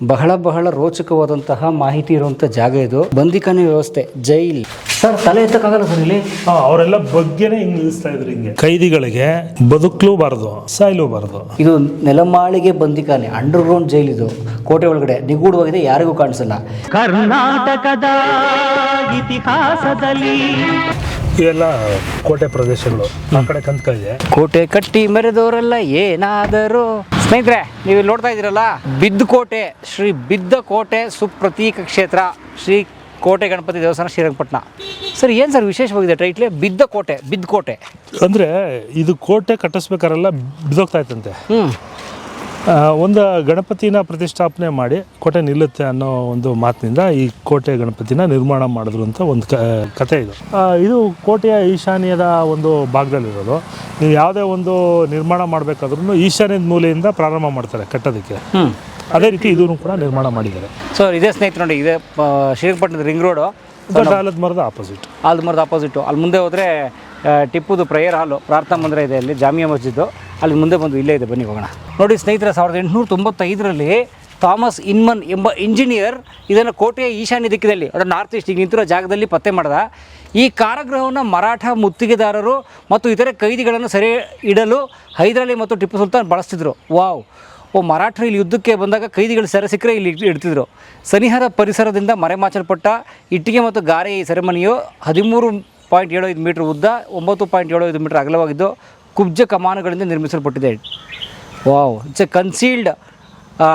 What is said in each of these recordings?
ಬಹಳ ಬಹಳ ರೋಚಕವಾದಂತಹ ಮಾಹಿತಿ ಇರುವಂಥ ಜಾಗ ಇದು. ಬಂದಿಖಾನೆ ವ್ಯವಸ್ಥೆ, ಜೈಲ್. ಸರ್ ತಲೆ ಎತ್ತಕ್ಕಾಗಲ್ಲ ಸರ್ ಇಲ್ಲಿ. ಅವರೆಲ್ಲ ಬಗ್ಗೆನೇ ಹಿಂಗೆ ನಿಲ್ಲಿಸ್ತಾ ಇದ್ರು. ಹಿಂಗೆ ಕೈದಿಗಳಿಗೆ ಬದುಕಲೂಬಾರದು, ಸಾಯಲೂಬಾರದು. ಇದು ನೆಲಮಾಳಿಗೆ ಬಂದಿಖಾನೆ, ಅಂಡರ್ಗ್ರೌಂಡ್ ಜೈಲ್. ಇದು ಕೋಟೆ ಒಳಗಡೆ ನಿಗೂಢವಾಗಿದೆ, ಯಾರಿಗೂ ಕಾಣಿಸಲ್ಲ. ಕರ್ನಾಟಕದ ಇತಿಹಾಸದಲ್ಲಿ ಇವೆಲ್ಲ ಕೋಟೆ ಪ್ರದೇಶಗಳು. ಆ ಕಡೆ ಕಂತ್ಕ ಇದೆ. ಕೋಟೆ ಕಟ್ಟಿ ಮೆರೆದವರೆಲ್ಲ ಏನಾದರೂ. ಸ್ನೇಹಿತರೆ, ನೀವು ಇಲ್ಲಿ ನೋಡ್ತಾ ಇದ್ದೀರಲ್ಲ, ಬಿದ್ದಕೋಟೆ, ಶ್ರೀ ಬಿದ್ದಕೋಟೆ ಸುಪ್ರತೀಕ ಕ್ಷೇತ್ರ, ಶ್ರೀ ಕೋಟೆ ಗಣಪತಿ ದೇವಸ್ಥಾನ, ಶ್ರೀರಂಗಪಟ್ಟಣ. ಸರ್ ಏನು ಸರ್ ವಿಶೇಷವಾಗಿದೆ ಟೈಟ್ಲೆ? ಬಿದ್ದಕೋಟೆ. ಬಿದ್ದಕೋಟೆ ಅಂದರೆ ಇದು ಕೋಟೆ ಕಟ್ಟಿಸ್ಬೇಕಾರೆಲ್ಲ ಬಿದ್ದೋಗ್ತಾ ಇತ್ತಂತೆ. ಒಂದು ಗಣಪತಿನ ಪ್ರತಿಷ್ಠಾಪನೆ ಮಾಡಿ ಕೋಟೆ ನಿಲ್ಲುತ್ತೆ ಅನ್ನೋ ಒಂದು ಮಾತಿನಿಂದ ಈ ಕೋಟೆ ಗಣಪತಿನ ನಿರ್ಮಾಣ ಮಾಡಿದ್ರು ಅಂತ ಒಂದು ಕತೆ ಇದು. ಇದು ಕೋಟೆಯ ಈಶಾನ್ಯದ ಒಂದು ಭಾಗದಲ್ಲಿರೋದು. ನೀವು ಯಾವುದೇ ಒಂದು ನಿರ್ಮಾಣ ಮಾಡಬೇಕಾದ್ರೂ ಈಶಾನ್ಯದ ಮೂಲೆಯಿಂದ ಪ್ರಾರಂಭ ಮಾಡ್ತಾರೆ ಕಟ್ಟೋದಕ್ಕೆ. ಅದೇ ರೀತಿ ಇದನ್ನು ಕೂಡ ನಿರ್ಮಾಣ ಮಾಡಿದ್ದಾರೆ. ಸೊ ಇದೇ ಸ್ನೇಹಿತರು ನೋಡಿ, ಇದೇ ಶ್ರೀರಂಗಪಟ್ಟಣದ ರಿಂಗ್ ರೋಡು, ಆಲದ ಮರದ ಆಪೋಸಿಟ್. ಅಲ್ಲಿ ಮುಂದೆ ಹೋದರೆ ಟಿಪ್ಪುದು ಪ್ರೇಯರ್ ಹಾಲು, ಪ್ರಾರ್ಥನಾ ಮಂದಿರ ಇದೆ, ಅಲ್ಲಿ ಜಾಮಿಯಾ ಮಸ್ಜಿದ್ದು. ಅಲ್ಲಿ ಮುಂದೆ ಬಂದು ಇಲ್ಲೇ ಇದೆ, ಬನ್ನಿ ಹೋಗೋಣ. ನೋಡಿ ಸ್ನೇಹಿತರೆ, 1895ರಲ್ಲಿ ಥಾಮಸ್ ಇನ್ಮನ್ ಎಂಬ ಇಂಜಿನಿಯರ್ ಇದನ್ನು ಕೋಟೆಯ ಈಶಾನ್ಯ ದಿಕ್ಕಿನಲ್ಲಿ, ಅದರ ನಾರ್ತ್ ಈಸ್ಟ್, ಈಗ ನಿಂತಿರೋ ಜಾಗದಲ್ಲಿ ಪತ್ತೆ ಮಾಡಿದ. ಈ ಕಾರಾಗೃಹವನ್ನು ಮರಾಠ ಮುತ್ತಿಗೆದಾರರು ಮತ್ತು ಇತರೆ ಕೈದಿಗಳನ್ನು ಸೆರೆ ಇಡಲು ಹೈದರಾಲಿ ಮತ್ತು ಟಿಪ್ಪು ಸುಲ್ತಾನ್ ಬಳಸ್ತಿದ್ರು. ವಾವ್! ಮರಾಠರು ಇಲ್ಲಿ ಯುದ್ಧಕ್ಕೆ ಬಂದಾಗ ಕೈದಿಗಳು ಸೆರೆ ಸಿಕ್ಕರೆ ಇಲ್ಲಿ ಇಡ್ತಿದ್ರು. ಸನಿಹದ ಪರಿಸರದಿಂದ ಮರೆಮಾಚಲ್ಪಟ್ಟ ಇಟ್ಟಿಗೆ ಮತ್ತು ಗಾರೆ ಈ ಸೆರೆಮನಿಯು 13.75 ಮೀಟರ್ ಉದ್ದ, 9.75 ಮೀಟರ್ ಅಗಲವಾಗಿದ್ದು ಕುಬ್ಜ ಕಮಾನುಗಳಿಂದ ನಿರ್ಮಿಸಲ್ಪಟ್ಟಿದೆ. Wow! It's a concealed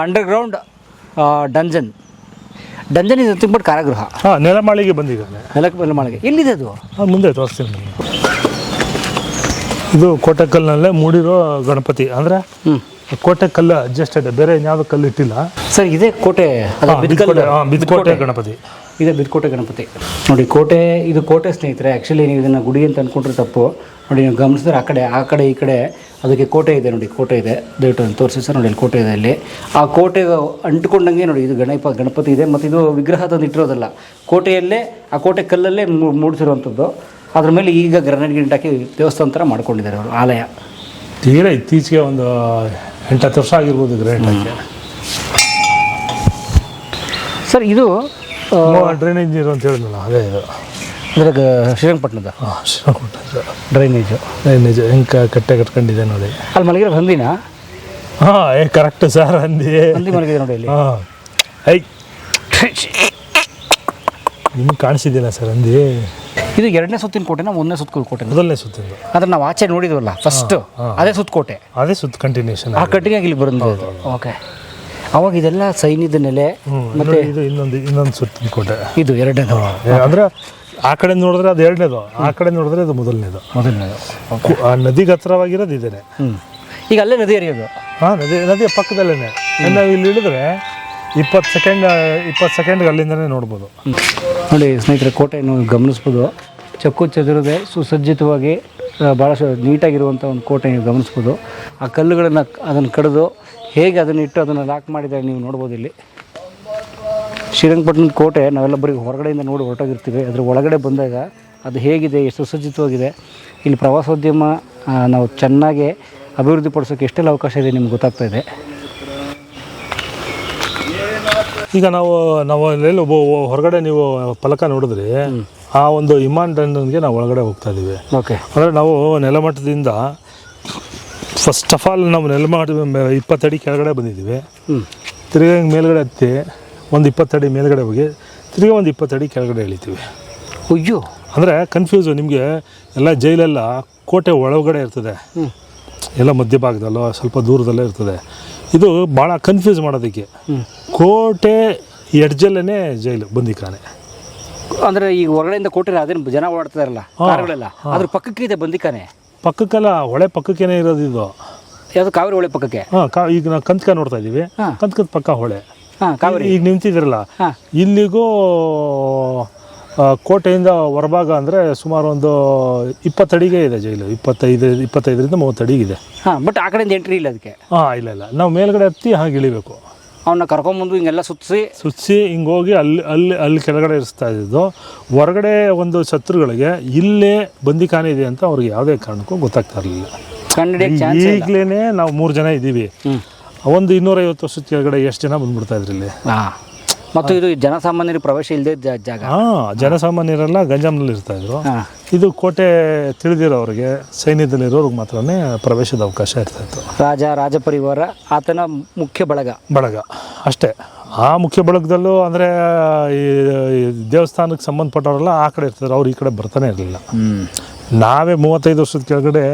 underground dungeon. Dungeon ಇದು ನಥಿಂಗ್ ಬಟ್ ಕಾರಾಗೃಹ. ನೆಲಮಾಳಿಗೆ ಬಂದಿದ್ದಾನೆ. ನೆಲಮಾಳಿಗೆ ಎಲ್ಲಿದೆ ಅದು? ಮುಂದೆ ತೋರಿಸ್ತೀನಿ. ಇದು ಕೋಟೆಕಲ್ನಲ್ಲೇ ಮೂಡಿರೋ ಗಣಪತಿ. ಅಂದರೆ ಕೋಟೆಕಲ್ಲು ಅಡ್ಜಸ್ಟೆಡ್, ಬೇರೆ ಇನ್ಯಾವುದೋ ಕಲ್ಲು ಇಟ್ಟಿಲ್ಲ ಸರ್. ಇದೇ ಕೋಟೆ ಬಿದ್ಕೋಟೆ ಗಣಪತಿ. ಇದೇ ಬಿದ್ಕೋಟೆ ಗಣಪತಿ. ನೋಡಿ ಕೋಟೆ, ಇದು ಕೋಟೆ ಸ್ನೇಹಿತರೆ. ಆ್ಯಕ್ಚುಲಿ ನೀವು ಇದನ್ನು ಗುಡಿ ಅಂತ ಅಂದ್ಕೊಂಡ್ರೆ ತಪ್ಪು. ನೋಡಿ ನೀವು ಗಮನಿಸಿದ್ರೆ ಆ ಕಡೆ ಈ ಕಡೆ ಅದಕ್ಕೆ ಕೋಟೆ ಇದೆ. ನೋಡಿ ಕೋಟೆ ಇದೆ, ದಯವಿಟ್ಟು ಅಲ್ಲಿ ತೋರಿಸಿ ಸರ್. ನೋಡಿ ಅಲ್ಲಿ ಕೋಟೆ ಇದೆ. ಅಲ್ಲಿ ಆ ಕೋಟೆಗೆ ಅಂಟ್ಕೊಂಡಂಗೆ ನೋಡಿ ಇದು ಗಣಪತಿ ಇದೆ. ಮತ್ತು ಇದು ವಿಗ್ರಹ ತಂದು ಇಟ್ಟಿರೋದಲ್ಲ, ಕೋಟೆಯಲ್ಲೇ ಆ ಕೋಟೆ ಕಲ್ಲಲ್ಲೇ ಮೂಡಿಸಿರುವಂಥದ್ದು. ಅದ್ರ ಮೇಲೆ ಈಗ ಗ್ರನೇಡ್ ಹಾಕಿ ದೇವಸ್ಥಾನ ಥರ ಮಾಡ್ಕೊಂಡಿದ್ದಾರೆ ಅವರು, ಆಲಯ. ತೀರಾ ಇತ್ತೀಚೆಗೆ ಒಂದು 8-10 ವರ್ಷ ಆಗಿರ್ಬೋದು ಗ್ರನೇಡ್ ಹಾಕಿ. ಸರ್ ಇದು ಡ್ರೈನೇಜ್ ನೀರು ಅಂತ ಹೇಳಿದ್ನಲ್ಲ, ಅದೇ ಇದು. ಇದ್ರಾಗ ಶ್ರೀರಂಗಪಟ್ಟಣದ ಶ್ರೀರಂಗಪಟ್ಟಣದ ಡ್ರೈನೇಜು ಹೆಂಗೆ ಕಟ್ಟೆ ಕಟ್ಕೊಂಡಿದೆ ನೋಡಿ. ಅಲ್ಲಿ ಮಲಗಿರೋ ಹಂದಿನ? ಕರೆಕ್ಟ್ ಸರ್, ಹಂದಿ ಮಲಗಿದೆ ನೋಡಿ ಅಲ್ಲಿ. ನಿಮ್ಗೆ ಕಾಣಿಸಿದ್ದೀನ ಸರ್ ಹಂದಿ? ಇದು 2ನೇ ಸುತ್ತಿನ ಕೋಟೆನ 1ನೇ ಸುತ್ತ ಕೋಟೆ? ಮೊದಲನೇ ಸುತ್ತಿನ. ಅದನ್ನ ನಾವು ಆಚೆ ನೋಡಿದ್ವಲ್ಲ ಫಸ್ಟ್, ಅದೇ ಸುತ್ತ ಕೋಟೆ. ಅದೇ ಸುತ್ತ ಕಂಟಿನ್ಯೂಷನ್. ಆ ಕಟ್ಟಿಗೆ ಇಲ್ಲಿ ಬರೋದು. ಓಕೆ. ಅವಾಗ ಇದೆಲ್ಲ ಸೈನ್ಯದ ನೆಲೆ. ಮತ್ತೆ ಇದು ಇನ್ನೊಂದು ಸುತ್ತಿನ ಕೋಟೆ. ಇದು 2ನೇದು. ಅಂದ್ರೆ ಆ ಕಡೆ ನೋಡಿದ್ರೆ ಅದು 2ನೇದು, ಆ ಕಡೆ ನೋಡಿದ್ರೆ ಅದು ಮೊದಲನೇದು. ಆ ನದಿಗೆ ಹತ್ರವಾಗಿರೋದು ಇದೇನೆ. ಈಗ ಅಲ್ಲೇ ನದಿ ಹರಿಯೋದು. ನದಿಯ ಪಕ್ಕದಲ್ಲೇ. ನಾವು ಇಲ್ಲಿ ಇಳಿದ್ರೆ 20 ಸೆಕೆಂಡ್ಗೆ ಅಲ್ಲಿಂದನೇ ನೋಡ್ಬೋದು. ನೋಡಿ ಸ್ನೇಹಿತರೆ, ಕೋಟೆಯನ್ನು ಗಮನಿಸ್ಬೋದು. ಚಕ್ಕು ಚದುರದೆ ಸುಸಜ್ಜಿತವಾಗಿ ಭಾಳಷ್ಟು ನೀಟಾಗಿರುವಂಥ ಒಂದು ಕೋಟೆ ನೀವು ಗಮನಿಸ್ಬೋದು. ಆ ಕಲ್ಲುಗಳನ್ನು ಅದನ್ನು ಕಡಿದು ಹೇಗೆ ಅದನ್ನು ಇಟ್ಟು ಅದನ್ನು ಲಾಕ್ ಮಾಡಿದ್ದಾರೆ ನೀವು ನೋಡ್ಬೋದು. ಇಲ್ಲಿ ಶ್ರೀರಂಗಪಟ್ಟಣದ ಕೋಟೆ ನಾವೆಲ್ಲ ಬರೀ ಹೊರಗಡೆಯಿಂದ ನೋಡಿ ಹೊರಟೋಗಿರ್ತೀವಿ. ಅದ್ರ ಒಳಗಡೆ ಬಂದಾಗ ಅದು ಹೇಗಿದೆ, ಎಷ್ಟು ಸುಸಜ್ಜಿತವಾಗಿದೆ. ಇಲ್ಲಿ ಪ್ರವಾಸೋದ್ಯಮ ನಾವು ಚೆನ್ನಾಗಿ ಅಭಿವೃದ್ಧಿಪಡಿಸೋಕ್ಕೆ ಎಷ್ಟೆಲ್ಲ ಅವಕಾಶ ಇದೆ ನಿಮ್ಗೆ ಗೊತ್ತಾಗ್ತಾ ಇದೆ. ಈಗ ನಾವು ಎಲ್ಲೆಲ್ಲಿ ಹೊರಗಡೆ ನೀವು ಫಲಕ ನೋಡಿದ್ರಿ, ಆ ಒಂದು ಇಮಾನ್ ಡಂಡನ್ಗೆ ನಾವು ಒಳಗಡೆ ಹೋಗ್ತಾ ಇದ್ದೀವಿ. ಓಕೆ. ಅಂದರೆ ನಾವು ನೆಲಮಟ್ಟದಿಂದ ಫಸ್ಟ್ ಆಫ್ ಆಲ್ ನಾವು ನೆಲಮಟ್ಟ 20 ಅಡಿ ಕೆಳಗಡೆ ಬಂದಿದ್ದೀವಿ. ತಿರುಗಿ ಮೇಲ್ಗಡೆ ಹತ್ತಿ ಒಂದು 20 ಅಡಿ ಮೇಲ್ಗಡೆ ಹೋಗಿ ತಿರುಗಿ ಒಂದು 20 ಅಡಿ ಕೆಳಗಡೆ ಇಳಿತೀವಿ. ಅಯ್ಯೋ! ಅಂದರೆ ಕನ್ಫ್ಯೂಸು ನಿಮಗೆ. ಎಲ್ಲ ಜೈಲೆಲ್ಲ ಕೋಟೆ ಒಳಗಡೆ ಇರ್ತದೆ, ಎಲ್ಲ ಮಧ್ಯಭಾಗದಲ್ಲೋ ಸ್ವಲ್ಪ ದೂರದಲ್ಲೇ ಇರ್ತದೆ. ಇದು ಭಾಳ ಕನ್ಫ್ಯೂಸ್ ಮಾಡೋದಕ್ಕೆ. ಕೋಟೆ ಎಡ್ಜಲ್ಲೇ ಜೈಲು, ಬಂದಿಖಾನೆ. ಅಂದರೆ ಈಗ ಹೊರಗಡೆಯಿಂದ ಕೋಟೆ ಅದೇನು ಜನ ಓಡಾಡ್ತಾರಲ್ಲ ಕಾರುಗಳೆಲ್ಲ, ಅದ್ರ ಪಕ್ಕಕ್ಕೆ ಇದೆ ಬಂದಿಖಾನೆ. ಪಕ್ಕಕ್ಕಲ್ಲ, ಹೊಳೆ ಪಕ್ಕಕ್ಕೇನೆ ಇರೋದು ಇದು. ಯಾವುದು? ಕಾವೇರಿ ಹೊಳೆ ಪಕ್ಕಕ್ಕೆ. ಈಗ ನಾವು ಕಂತ್ಕ ನೋಡ್ತಾ ಇದ್ದೀವಿ, ಕಂತ್ಕದ ಪಕ್ಕ ಹೊಳೆ. ಕಾವೇರಿ. ಈಗ ನಿಂತಿದ್ರಲ್ಲ, ಇಲ್ಲಿಗೂ ಕೋಟೆಯಿಂದ ಹೊರಭಾಗ ಅಂದರೆ ಸುಮಾರು ಒಂದು 20 ಅಡಿಗೆ ಇದೆ ಜೈಲು. 25ರಿಂದ 30 ಅಡಿಗಿದೆ. ಬಟ್ ಆ ಕಡೆಯಿಂದ ಎಂಟ್ರಿ ಇಲ್ಲ ಅದಕ್ಕೆ. ಇಲ್ಲ, ನಾವು ಮೇಲ್ಗಡೆ ಹತ್ತಿ ಹಾಗೆ ಇಳಿಬೇಕು. ಅವನ್ನ ಕರ್ಕೊಂಬಂದು ಹಿಂಗೆಲ್ಲ ಸುತ್ತಿಸಿ ಹಿಂಗೆ ಹೋಗಿ ಅಲ್ಲಿ ಕೆಳಗಡೆ ಇರಿಸ್ತಾ ಇದ್ದು. ಹೊರಗಡೆ ಒಂದು ಶತ್ರುಗಳಿಗೆ ಇಲ್ಲೇ ಬಂದಿಖಾನೆ ಇದೆ ಅಂತ ಅವ್ರಿಗೆ ಯಾವುದೇ ಕಾರಣಕ್ಕೂ ಗೊತ್ತಾಗ್ತಾ ಇರಲಿಲ್ಲ. ಈಗಲೇ ನಾವು 3 ಜನ ಇದ್ದೀವಿ. ಒಂದು 250 ವರ್ಷದ ಕೆಳಗಡೆ ಎಷ್ಟು ಜನ ಬಂದ್ಬಿಡ್ತಾ ಇದ್ರು ಇಲ್ಲಿ. ಹಾಂ, ಮತ್ತು ಇದು ಜನಸಾಮಾನ್ಯರಿಗೆ ಪ್ರವೇಶ ಇಲ್ಲದೆ ಜಾಗ. ಹಾಂ, ಜನಸಾಮಾನ್ಯರೆಲ್ಲ ಗಂಜಾಂನಲ್ಲಿ ಇರ್ತಾಯಿದ್ರು. ಹಾಂ, ಇದು ಕೋಟೆ ತಿಳಿದಿರೋರಿಗೆ, ಸೈನ್ಯದಲ್ಲಿರೋರಿಗೆ ಮಾತ್ರನೇ ಪ್ರವೇಶದ ಅವಕಾಶ ಇರ್ತಾಯಿತ್ತು. ರಾಜ ಪರಿವಾರ ಆತನ ಮುಖ್ಯ ಬಳಗ ಅಷ್ಟೇ. ಆ ಮುಖ್ಯ ಬಳಗದಲ್ಲೂ ಅಂದರೆ ಈ ದೇವಸ್ಥಾನಕ್ಕೆ ಸಂಬಂಧಪಟ್ಟವರೆಲ್ಲ ಆ ಕಡೆ ಇರ್ತಾರೆ, ಅವ್ರು ಈ ಕಡೆ ಬರ್ತಾನೆ ಇರಲಿಲ್ಲ. ನಾವೇ 35 ವರ್ಷದ ಕೆಳಗಡೆ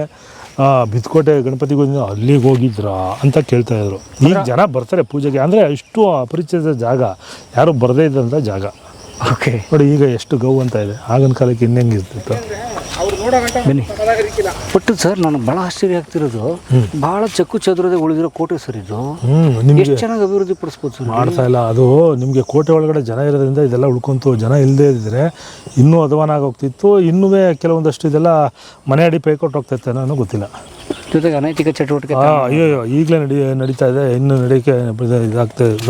ಬಿದ್ಕೋಟೆ ಗಣಪತಿಗೆ ಅಲ್ಲಿಗೆ ಹೋಗಿದ್ರಾ ಅಂತ ಕೇಳ್ತಾಯಿದ್ರು. ಈಗ ಜನ ಬರ್ತಾರೆ ಪೂಜೆಗೆ, ಅಂದರೆ ಅಷ್ಟು ಅಪರಿಚಿತ ಜಾಗ, ಯಾರು ಬರದೇ ಇದ್ದಂಥ ಜಾಗ. ಓಕೆ, ನೋಡಿ ಈಗ ಎಷ್ಟು ಗೌ ಅಂತ ಇದೆ, ಆಗಿನ ಕಾಲಕ್ಕೆ ಇನ್ನೆಂಗೆ ಇರ್ತಿತ್ತು. ಬನ್ನಿ. ಒಟ್ಟು ಸರ್ ನನಗೆ ಭಾಳ ಆಶ್ಚರ್ಯ ಆಗ್ತಿರೋದು, ಭಾಳ ಚಕ್ಕು ಚದುರದೆ ಉಳಿದಿರೋ ಕೋಟೆ ಸರ್ ಇದು. ಎಷ್ಟು ಚೆನ್ನಾಗಿ ಅಭಿವೃದ್ಧಿ ಪಡಿಸ್ಬೋದು ಸರ್. ಮಾಡ್ತಾ ಇಲ್ಲ, ಅದು ನಿಮಗೆ ಕೋಟೆ ಒಳಗಡೆ ಜನ ಇರೋದ್ರಿಂದ ಇದೆಲ್ಲ ಉಳ್ಕೊಂತು. ಜನ ಇಲ್ಲದೇ ಇದ್ದರೆ ಇನ್ನೂ ಅಧ್ವಾನ ಆಗೋಗ್ತಿತ್ತು. ಇನ್ನೂ ಕೆಲವೊಂದಷ್ಟು ಇದೆಲ್ಲ ಮನೆ ಅಡಿ ಪೈಕೊಟ್ಟು ಹೋಗ್ತೈತೆ ಅನ್ನೋ ಗೊತ್ತಿಲ್ಲ. ಜೊತೆಗೆ ಅನೈತಿಕ ಚಟುವಟಿಕೆ ಅಯ್ಯೋ ಈಗಲೇ ನಡೀತಾ ಇದೆ. ಇನ್ನು ನಡೆಯೋಕ್ಕೆ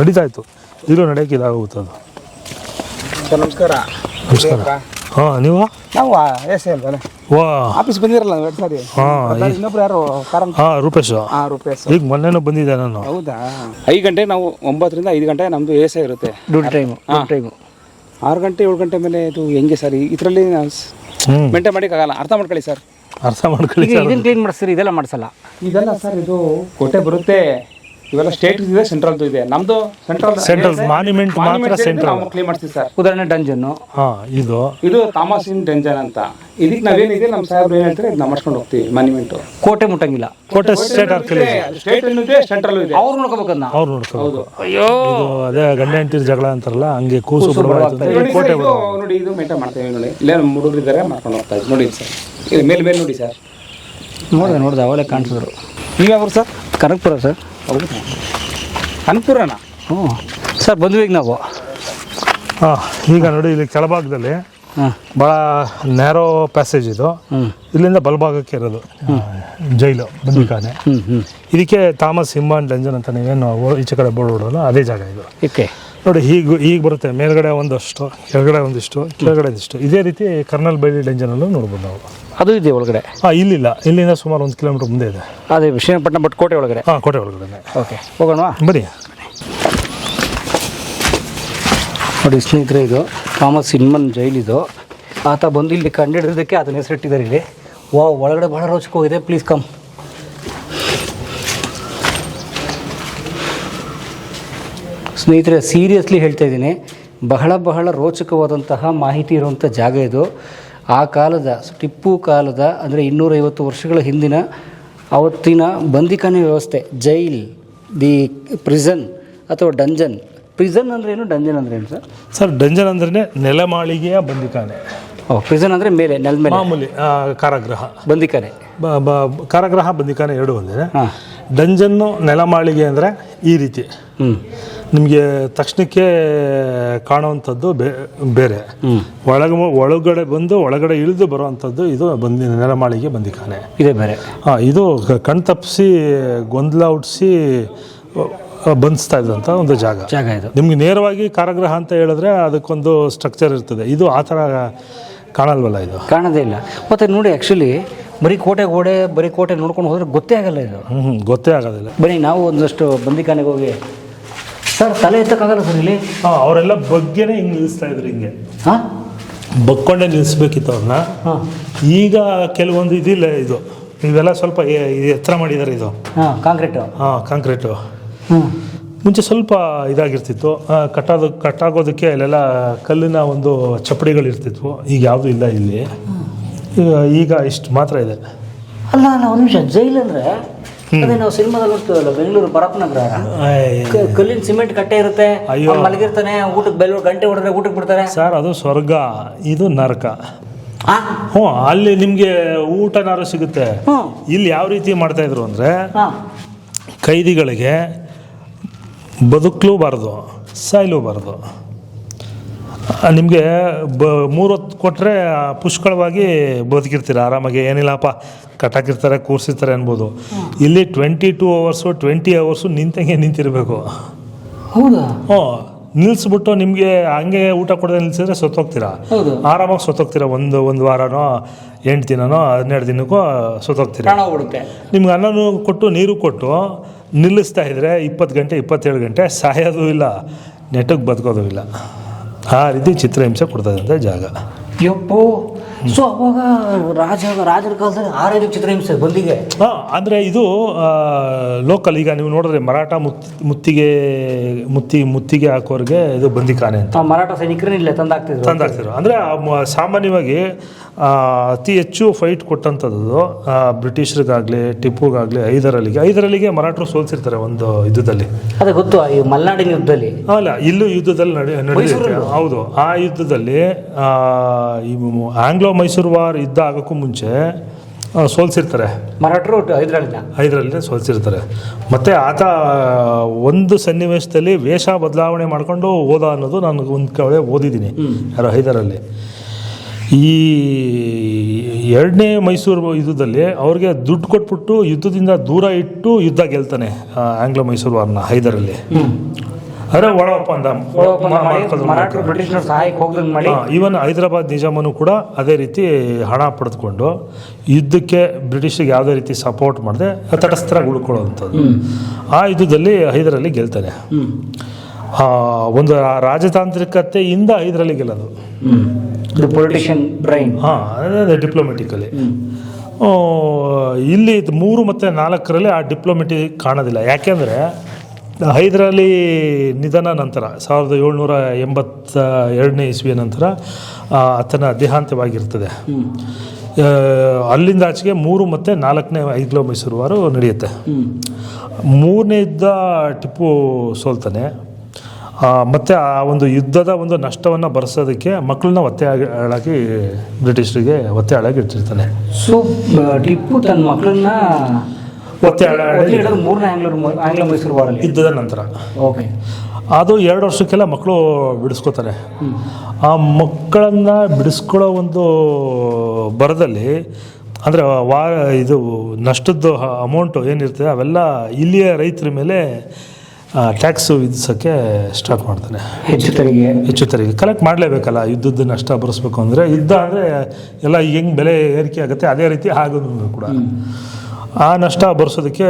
ನಡೀತಾ ಇತ್ತು, ಈಗಲೂ ನಡೆಯೋಕ್ಕೆ ಇದಾಗುತ್ತೆ ಅದು. ನಮಸ್ಕಾರ. ಹಾಂ, ನೀವು ನಾವು ಎಸ್ ಅಲ್ವಾ ವಾ ಆಫೀಸ್ ಬಂದಿರಲ್ಲ ಎರಡು ಸಾರಿ. ಹಾಂ, ಇನ್ನೊಬ್ರು ಯಾರು ರೂಪೇಶ್. ರೂಪೇಶ್ ಈಗ ಮೊನ್ನೆನೂ ಬಂದಿದ್ದೆ ನಾನು. ಹೌದಾ? 5 ಗಂಟೆ ನಾವು 9 ರಿಂದ 5 ಗಂಟೆ ನಮ್ಮದು ಎಸ್ ಇರುತ್ತೆ ಡ್ಯೂಟಿ ಟೈಮು. 6 ಗಂಟೆ 7 ಗಂಟೆ ಮೇಲೆ ಇದು ಹೆಂಗೆ ಸರ್? ಇದರಲ್ಲಿ ಮೇಂಟೈನ್ ಮಾಡೋಕ್ಕಾಗಲ್ಲ. ಅರ್ಥ ಮಾಡ್ಕೊಳ್ಳಿ ಸರ್. ಅರ್ಥ ಮಾಡ್ಕೊಳ್ಳಿ. ಇದನ್ನು ಕ್ಲೀನ್ ಮಾಡಿಸ್ತೀರಿ, ಇದೆಲ್ಲ ಮಾಡಿಸಲ್ಲ. ಇದೆಲ್ಲ ಸರ್, ಇದು ಕೋಟೆ ಬರುತ್ತೆ. ಇವೆಲ್ಲ ಸ್ಟೇಟ್ ಇದೆ, ಸೆಂಟ್ರಲ್ದು ಇದೆ. ನಮ್ದು ಸೆಂಟ್ರಲ್ ಮಾನ್ಯುಮೆಂಟ್ ಮಾತ್ರ ಸೆಂಟ್ರಲ್ ಕ್ಲೀನ್ ಮಾಡ್ತೀವಿ ಸರ್. ಉದಾಹರಣೆ ಡಂಜನ್ನು. ಹಾಂ, ಇದು ಥಾಮಸ್ ಇನ್ ಡಂಜನ್ ಅಂತ. ಇದಕ್ಕೆ ನಾವೇನಿದೆ ನಮ್ಮ ಸಾಹೇಬ್ರು ಏನು ಹೇಳ್ತಾರೆ ಇದನ್ನ ಮಾಡ್ಕೊಂಡು ಹೋಗ್ತೀವಿ. ಮಾನ್ಯುಮೆಂಟ್ ಕೋಟೆ ಮುಟ್ಟಂಗಿಲ್ಲ. ಕೋಟೆ ಸ್ಟೇಟ್ ಆರ್ಕಲ್ಲಿ ಸ್ಟೇಟ್ ಇದೆ, ಸೆಂಟ್ರಲ್ ಇದೆ. ಅವ್ರು ನೋಡ್ಕೋಬೇಕನ್ನ. ಅವ್ರು ನೋಡ್ಕೋಬೋದು. ಅಯ್ಯೋ, ಇದು ಅದೇ ಗಂಡ ಹೆಂಡತಿ ಜಗಳ ಅಂತಾರಲ್ಲ, ಹಂಗೆ ಕೂಸು ಕೋಟೆ ನೋಡಿ ಇದು ಮೇಂಟೈನ್ ಮಾಡ್ತೇವೆ. ನೋಡಿ ಇಲ್ಲೇ ನಮ್ಮ ಹುಡುಗರಿದ್ದಾರೆ ಮಾಡ್ಕೊಂಡು ಹೋಗ್ತಾ ಇದ್ದೀವಿ. ನೋಡಿ ಸರ್, ಇದು ಮೇಲೆ ನೋಡಿ ಸರ್. ನೋಡ್ದೆ ಅವಳೇ ಕಾಣಿಸಿದ್ರು. ನೀವ್ಯಾವ್ರು ಸರ್? ಕನಕಪುರ ಸರ್. ಹೌದಾ? ಕನಕಪುರನಾ? ಹ್ಞೂ ಸರ್, ಬಂದ್ವಿ ಈಗ ನಾವು. ಹಾಂ, ಈಗ ನೋಡಿ ಇಲ್ಲಿ ಕೆಳಭಾಗದಲ್ಲಿ ಭಾಳ ನ್ಯಾರೋ ಪ್ಯಾಸೇಜ್ ಇದು. ಇಲ್ಲಿಂದ ಬಲಭಾಗಕ್ಕೆ ಇರೋದು ಜೈಲು, ಬಂದಿಖಾನೆ. ಇದಕ್ಕೆ ಥಾಮಸ್ ಇನ್ಮನ್ ಡಂಜನ್ ಅಂತ ನೀವೇನು ಈಚೆ ಕಡೆ ಬೋರ್ಡ್ ಹೊಡೋಲ್ಲ, ಅದೇ ಜಾಗ ಇದು. ಓಕೆ, ನೋಡಿ ಈಗ ಬರುತ್ತೆ. ಮೇಲ್ಗಡೆ ಒಂದಷ್ಟು, ಕೆಳಗಡೆ ಒಂದಿಷ್ಟು, ಕೆಳಗಡೆ ಒಂದಿಷ್ಟು. ಇದೇ ರೀತಿ ಕರ್ನಲ್ ಬೈಲಿ ಡಂಜನಲ್ಲೂ ನೋಡ್ಬೋದು ನಾವು. ಅದು ಇದೆ ಒಳಗಡೆ? ಹಾಂ, ಇಲ್ಲಿಲ್ಲ, ಇಲ್ಲಿಂದ ಸುಮಾರು 1 ಕಿಲೋಮೀಟರ್ ಮುಂದೆ ಇದೆ. ಅದೇ ಶ್ರೀರಂಗಪಟ್ಟಣ ಬಟ್ ಕೋಟೆ ಒಳಗಡೆ. ಹಾಂ, ಕೋಟೆ ಒಳಗಡೆ. ಓಕೆ, ಹೋಗೋಣ ಬನ್ನಿ. ನೋಡಿ ಸ್ನೇಹಿತರೆ, ಇದು ಥಾಮಸ್ ಇನ್ಮನ್ ಜೈಲಿದು. ಆತ ಬಂದು ಇಲ್ಲಿ ಕಂಡಿಡಿದಕ್ಕೆ ಅದನ್ನ ಹೆಸರಿಟ್ಟಿದ್ದಾರೆ ಇಲ್ಲಿ. ಒಳಗಡೆ ಭಾಳ ರೋಚಕವಾಗಿದೆ. Please come. ಸ್ನೇಹಿತರೆ, ಸೀರಿಯಸ್ಲಿ ಹೇಳ್ತಾ ಇದ್ದೀನಿ, ಬಹಳ ರೋಚಕವಾದಂತಹ ಮಾಹಿತಿ ಇರುವಂಥ ಜಾಗ ಇದು. ಆ ಕಾಲದ ಟಿಪ್ಪು ಕಾಲದ ಅಂದರೆ 250 ವರ್ಷಗಳ ಹಿಂದಿನ ಅವತ್ತಿನ ಬಂದಿಖಾನೆ ವ್ಯವಸ್ಥೆ, ಜೈಲ್, ದಿ ಪ್ರಿಸನ್ ಅಥವಾ ಡಂಜನ್. ಪ್ರಿಸನ್ ಅಂದ್ರೇನು, ಡಂಜನ್ ಅಂದ್ರೇನು ಸರ್? ಸರ್, ಡಂಜನ್ ಅಂದ್ರೆ ನೆಲಮಾಳಿಗೆಯ ಬಂದಿಖಾನೆ. ಪ್ರಿಸನ್ ಅಂದರೆ ಮೇಲೆ, ನೆಲ ಮೇಲೆ ಮಾಮೂಲಿ ಕಾರಾಗೃಹ. ಬಂದಿಖಾನೆ, ಕಾರಾಗೃಹ ಬಂದಿಖಾನೆ ಎರಡು ಒಂದೇ. ಹಾಂ. ಡಂಜನ್ನು ನೆಲಮಾಳಿಗೆ ಅಂದರೆ ಈ ರೀತಿ ನಿಮಗೆ ತಕ್ಷಣಕ್ಕೆ ಕಾಣುವಂಥದ್ದು ಬೇರೆ. ಒಳಗಡೆ ಬಂದು ಒಳಗಡೆ ಇಳಿದು ಬರುವಂಥದ್ದು ಇದು ನೆಲಮಾಳಿಗೆ ಬಂದಿಖಾನೆ. ಇದೇ ಬೇರೆ. ಹಾಂ, ಇದು ಕಣ್ತಪ್ಪಿಸಿ ಗೊಂದಲ ಹುಟ್ಟಿಸಿ ಬಂಧಿಸ್ತಾ ಇದ್ದಂಥ ಒಂದು ಜಾಗ ಇದು. ನಿಮ್ಗೆ ನೇರವಾಗಿ ಕಾರಾಗೃಹ ಅಂತ ಹೇಳಿದ್ರೆ ಅದಕ್ಕೊಂದು ಸ್ಟ್ರಕ್ಚರ್ ಇರ್ತದೆ. ಇದು ಆ ಥರ ಕಾಣಲ್ವಲ್ಲ, ಇದು ಕಾಣೋದೇ ಇಲ್ಲ. ಮತ್ತು ನೋಡಿ, ಆ್ಯಕ್ಚುಲಿ ಬರೀ ಕೋಟೆ ನೋಡ್ಕೊಂಡು ಹೋದ್ರೆ ಗೊತ್ತೇ ಆಗಲ್ಲ ಇದು. ಗೊತ್ತೇ ಆಗೋದಿಲ್ಲ. ಬನ್ನಿ ನಾವು ಒಂದಷ್ಟು ಬಂದಿಖಾನೆಗೆ ಹೋಗಿ. ಸರ್, ತಲೆ ಎತ್ತಕ್ಕಾಗಲ್ಲ ಸರ್ ಇಲ್ಲಿ. ಹಾಂ, ಅವರೆಲ್ಲ ಬಗ್ಗೆನೇ ಹಿಂಗೆ ನಿಲ್ಲಿಸ್ತಾ ಇದ್ರು. ಹಿಂಗೆ ಹಾಂ, ಬಗ್ಕೊಂಡೇ ನಿಲ್ಲಿಸ್ಬೇಕಿತ್ತು ಅವ್ರನ್ನ. ಈಗ ಕೆಲವೊಂದು ಇದಿಲ್ಲ, ಇವೆಲ್ಲ ಸ್ವಲ್ಪ ಎತ್ತರ ಮಾಡಿದ್ದಾರೆ. ಇದು ಕಾಂಕ್ರೀಟು. ಹಾಂ, ಕಾಂಕ್ರೀಟು. ಮುಂಚೆ ಸ್ವಲ್ಪ ಇದಾಗಿರ್ತಿತ್ತು, ಕಟ್ಟಾಗೋದಕ್ಕೆ ಅಲ್ಲೆಲ್ಲ ಕಲ್ಲಿನ ಒಂದು ಚಪ್ಪಡಿಗಳಿರ್ತಿದ್ವು. ಈಗ ಯಾವುದೂ ಇಲ್ಲ ಇಲ್ಲಿ. ಈಗ ಇಷ್ಟು ಮಾತ್ರ ಇದೆ. ಅಲ್ಲ ಒಂದು ನಿಮಿಷ, ಜೈಲ್ ಅಂದರೆ ಅದೇ ನಾವು ಸಿನಿಮಾದಲ್ಲಿ ನೋಡ್ತೀವಲ್ಲ, ಬೆಂಗಳೂರು ಪರಪ್ಪನಗರ, ಕಲ್ಲಿನ ಸಿಮೆಂಟ್ ಕಟ್ಟೆ ಇರುತ್ತೆ, ಮಲಗಿರ್ತಾನೆ, ಊಟಕ್ಕೆ ಬೆಲ್ಲೂರು ಗಂಟೆ ಹೊಡೆದ್ರೆ ಊಟಕ್ಕೆ ಬಿಡ್ತಾರೆ ಸರ್. ಅದು ಸ್ವರ್ಗ, ಇದು ನರಕ. ಹ್ಞೂ, ಅಲ್ಲಿ ನಿಮಗೆ ಊಟನಾರು ಸಿಗುತ್ತೆ. ಇಲ್ಲಿ ಯಾವ ರೀತಿ ಮಾಡ್ತಾಯಿದ್ರು ಅಂದರೆ, ಕೈದಿಗಳಿಗೆ ಬದುಕಲೂಬಾರ್ದು, ಸಾಯಲೂಬಾರ್ದು. ನಿಮಗೆ 3 ಹೊತ್ತು ಕೊಟ್ಟರೆ ಪುಷ್ಕಳವಾಗಿ ಬದುಕಿರ್ತೀರ ಆರಾಮಾಗಿ. ಏನಿಲ್ಲಪ್ಪ, ಕಟ್ಟಾಕಿರ್ತಾರೆ, ಕೂರಿಸಿರ್ತಾರೆ ಅನ್ಬೋದು. ಇಲ್ಲಿ 22 ಅವರ್ಸು 20 ಅವರ್ಸು ನಿಂತಿರಬೇಕು. ಹೌದಾ? ಹ್ಞೂ, ನಿಲ್ಲಿಸ್ಬಿಟ್ಟು ನಿಮಗೆ ಹಂಗೆ ಊಟ ಕೊಡದೆ ನಿಲ್ಸಿದ್ರೆ ಸತ್ತೋಗ್ತೀರಾ. ಆರಾಮಾಗಿ ಸತ್ತೋಗ್ತೀರಾ. ಒಂದು ವಾರನೋ 8 ದಿನನೋ 12 ದಿನಕ್ಕೂ ಸತ್ತೋಗ್ತೀರಾ. ಪ್ರಾಣ ಹೋಗ್ಬಿಡುತ್ತೆ. ನಿಮ್ಗೆ ಅನ್ನನೂ ಕೊಟ್ಟು ನೀರು ಕೊಟ್ಟು ನಿಲ್ಲಿಸ್ತಾ ಇದ್ದರೆ 20 ಗಂಟೆ 27 ಗಂಟೆ ಸಾಯೋದು ಇಲ್ಲ, ನೆಟ್ಟಗೆ ಬದುಕೋದು ಇಲ್ಲ. ಆ ರೀತಿ ಚಿತ್ರಹಿಂಸೆ ಕೊಡ್ತದಂತೆ ಜಾಗ. ಯಪ್ಪೋ. ಸೊ ಅವಾಗ ರಾಜರ ಕಾಲದಲ್ಲಿ ಆ ರೀತಿ ಚಿತ್ರಹಿಂಸೆ ಬಂದಿಗೆ. ಅಂದರೆ ಇದು ಲೋಕಲ್. ಈಗ ನೀವು ನೋಡಿದ್ರೆ ಮರಾಠ ಮುತ್ತಿಗೆ ಹಾಕೋರಿಗೆ ಇದು ಬಂದಿಖಾನೆ ಅಂತ. ಮರಾಠ ಸೈನಿಕರನ್ನ ಇಲ್ಲೇ ತಂದಾಕ್ತಿದ್ರು. ಅಂದರೆ ಸಾಮಾನ್ಯವಾಗಿ ಅತಿ ಹೆಚ್ಚು ಫೈಟ್ ಕೊಟ್ಟಂಥದ್ದು ಬ್ರಿಟಿಷರಿಗಾಗಲಿ ಟಿಪ್ಪುಗಾಗಲಿ ಹೈದರಲ್ಲಿಗೆ ಮರಾಠರು ಸೋಲ್ಸಿರ್ತಾರೆ ಒಂದು ಯುದ್ಧದಲ್ಲಿ. ಅದೇ ಗೊತ್ತು, ಈ ಮಲೆನಾಡಿನ ಯುದ್ಧದಲ್ಲಿ ಅಲ್ಲ, ಇಲ್ಲೂ ಯುದ್ಧದಲ್ಲಿ ನಡೆದಿರುತ್ತೆ. ಹೌದು, ಆ ಯುದ್ಧದಲ್ಲಿ ಈ ಆಂಗ್ಲೋ ಮೈಸೂರು ವಾರ್ ಯುದ್ಧ ಆಗೋಕ್ಕೂ ಮುಂಚೆ ಸೋಲ್ಸಿರ್ತಾರೆ ಮರಾಠರು. ಹೈದರಾಲಿನ ಸೋಲ್ಸಿರ್ತಾರೆ. ಮತ್ತು ಆತ ಒಂದು ಸನ್ನಿವೇಶದಲ್ಲಿ ವೇಷ ಬದಲಾವಣೆ ಮಾಡ್ಕೊಂಡು ಹೋದ ಅನ್ನೋದು ನಾನು ಒಂದು ಕಡೆ ಓದಿದ್ದೀನಿ, ಯಾರೋ ಹೈದರಲ್ಲಿ. ಈ 2ನೇ ಮೈಸೂರು ಯುದ್ಧದಲ್ಲಿ ಅವ್ರಿಗೆ ದುಡ್ಡು ಕೊಟ್ಬಿಟ್ಟು ಯುದ್ಧದಿಂದ ದೂರ ಇಟ್ಟು ಯುದ್ಧ ಗೆಲ್ತಾನೆ ಆಂಗ್ಲೋ ಮೈಸೂರು ವಾರ್ನ ಹೈದರಲ್ಲಿ. ಅಂದರೆ ಒಳ ಒಪ್ಪಂದ ಈವನ್ ಹೈದರಾಬಾದ್ ನಿಜಾಮನು ಕೂಡ ಅದೇ ರೀತಿ ಹಣ ಪಡೆದುಕೊಂಡು ಯುದ್ಧಕ್ಕೆ ಬ್ರಿಟಿಷಿಗೆ ಯಾವುದೇ ರೀತಿ ಸಪೋರ್ಟ್ ಮಾಡದೆ ತಟಸ್ಥರಾಗಿ ಉಳ್ಕೊಳ್ಳೋವಂಥದ್ದು. ಆ ಯುದ್ಧದಲ್ಲಿ ಹೈದರಲ್ಲಿ ಗೆಲ್ತಾನೆ. ಒಂದು ರಾಜತಾಂತ್ರಿಕತೆಯಿಂದ ಹೈದರಲ್ಲಿ ಗೆಲ್ಲೋದು. ಅದೇ ಡಿಪ್ಲೊಮೆಟಿಕಲಿ. ಇಲ್ಲಿ 3 ಮತ್ತು 4ರಲ್ಲಿ ಆ ಡಿಪ್ಲೊಮೆಟಿಕ್ ಕಾಣೋದಿಲ್ಲ. ಯಾಕೆಂದರೆ ಹೈದರಾಲಿ ನಿಧನ ನಂತರ 1782ನೇ ಇಸ್ವಿಯ ನಂತರ ಆತನ ದೇಹಾಂತ್ಯವಾಗಿರ್ತದೆ. ಅಲ್ಲಿಂದ ಆಚೆಗೆ 3 ಮತ್ತು 4ನೇ ಆಂಗ್ಲೋ ಮೈಸೂರು ವಾರ ನಡೆಯುತ್ತೆ. 3ನೇ ಯುದ್ಧ ಟಿಪ್ಪು ಸೋಲ್ತಾನೆ. ಮತ್ತು ಆ ಒಂದು ಯುದ್ಧದ ಒಂದು ನಷ್ಟವನ್ನು ಭರಿಸೋದಕ್ಕೆ ಮಕ್ಕಳನ್ನ ಒತ್ತೆಯಾಳಾಗಿ ಬ್ರಿಟಿಷರಿಗೆ ಒತ್ತೆಯಾಳಾಗಿ ಇಟ್ಟಿರ್ತಾನೆ. ಸೊ ಟಿಪ್ಪು ತನ್ನ ಮಕ್ಕಳನ್ನ ಮೂರನೇ ಆಂಗ್ಲೋ ಮೈಸೂರು ವಾರ ಯುದ್ಧದ ನಂತರ ಅದು 2 ವರ್ಷಕ್ಕೆಲ್ಲ ಮಕ್ಕಳು ಬಿಡಿಸ್ಕೋತಾರೆ. ಆ ಮಕ್ಕಳನ್ನು ಬಿಡಿಸ್ಕೊಳ್ಳೋ ಒಂದು ಬರದಲ್ಲಿ ಅಂದರೆ ಇದು ನಷ್ಟದ್ದು ಅಮೌಂಟು ಏನಿರ್ತದೆ ಅವೆಲ್ಲ ಇಲ್ಲಿಯ ರೈತರ ಮೇಲೆ ಟ್ಯಾಕ್ಸು ವಿಧಿಸೋಕ್ಕೆ ಸ್ಟಾರ್ಟ್ ಮಾಡ್ತಾನೆ. ಹೆಚ್ಚು ತೆರಿಗೆ ಕಲೆಕ್ಟ್ ಮಾಡಲೇಬೇಕಲ್ಲ, ಯುದ್ಧದ ನಷ್ಟ ಭರಿಸ್ಬೇಕು ಅಂದರೆ. ಯುದ್ಧ ಅಂದರೆ ಎಲ್ಲ ಹೆಂಗೆ ಬೆಲೆ ಏರಿಕೆ ಆಗುತ್ತೆ ಅದೇ ರೀತಿ ಆಗೋದು ಕೂಡ. ಆ ನಷ್ಟ ಭರಿಸೋದಕ್ಕೆ